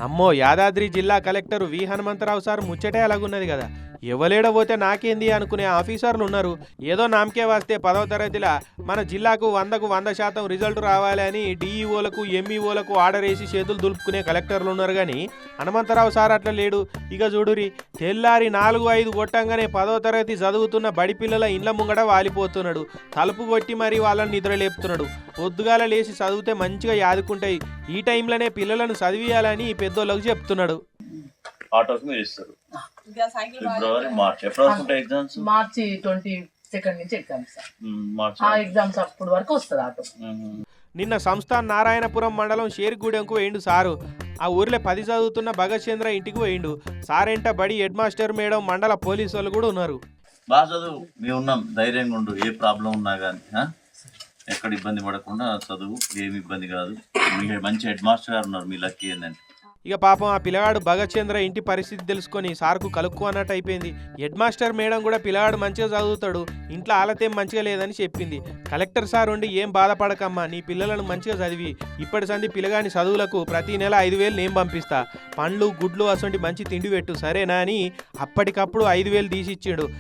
అమ్మో యాదాద్రి జిల్లా కలెక్టర్ వి హనుమంతరావు సార్ ముచ్చటే అలాగున్నది కదా. ఎవలేడబోతే నాకేంది అనుకునే ఆఫీసర్లు ఉన్నారు. ఏదో నామకే వస్తే 10వ తరగతిలో మన జిల్లాకు 100కు 100% రిజల్ట్ రావాలి అని డిఈఓలకు ఎంఈఓలకు ఆర్డర్ వేసి చేతులు దులుపుకునే కలెక్టర్లు ఉన్నారు. కానీ హనుమంతరావు సార్ అట్లా లేడు. ఇక చూడురి, తెల్లారి 4-5 కొట్టంగానే 10వ తరగతి చదువుతున్న బడి పిల్లల ఇండ్ల ముంగట వాలిపోతున్నాడు. తలుపు కొట్టి మరీ వాళ్ళని నిద్ర లేపుతున్నాడు. పొద్దుగాల లేచి చదివితే మంచిగా యాదుకుంటాయి. ఈ టైంలోనే పిల్లలను చదివియాలని పెద్దోళ్ళకు చెప్తున్నాడు. ఆటోస్ మీద ఇస్తారు. ఫిబ్రవరి మార్చ్ ఎప్పుడు వరకు ఉంటాయి ఎగ్జామ్స్? మార్చి 22 నుంచి ఎగ్జామ్స్. ఆ ఎగ్జామ్స్ అప్పుడు వరకు వస్తుంది ఆటో. నిన్న సంస్థాన్ నారాయణపురం మండలం షేర్గూడెంకు వేయండు సారు. ఆ ఊర్లో 10 చదువుతున్న భగత్ చంద్ర ఇంటికి వేయండు. సారెంట బడి హెడ్ మాస్టర్ మేడం మండల పోలీసు వాళ్ళు కూడా ఉన్నారు. బాగా చదువు, మేము ఉన్నాం, ధైర్యంగా ఉండు. ఏ ప్రాబ్లం ఉన్నా కానీ ఎక్కడ ఇబ్బంది పడకుండా చదువు, ఏమి ఇబ్బంది కాదు. మీ మంచి హెడ్ మాస్టర్ గారు ఉన్నారు, మీ లక్కీ ఏంటంటే. ఇక పాపం ఆ పిల్లగాడు భగత్ చంద్ర ఇంటి పరిస్థితి తెలుసుకొని సార్కు కలుక్కు అన్నట్టు అయిపోయింది. హెడ్ మాస్టర్ మేడం కూడా పిల్లగాడు మంచిగా చదువుతాడు, ఇంట్లో ఆలతేం మంచిగా లేదని చెప్పింది. కలెక్టర్ సార్ ఉండి ఏం బాధపడకమ్మా, నీ పిల్లలను మంచిగా చదివి ఇప్పటి సంది పిల్లగాని చదువులకు ప్రతి నెల 5,000 నేను పంపిస్తా, పండ్లు గుడ్లు అసొంటి మంచి తిండి పెట్టు సరేనా అని అప్పటికప్పుడు 5,000 తీసిచ్చాడు.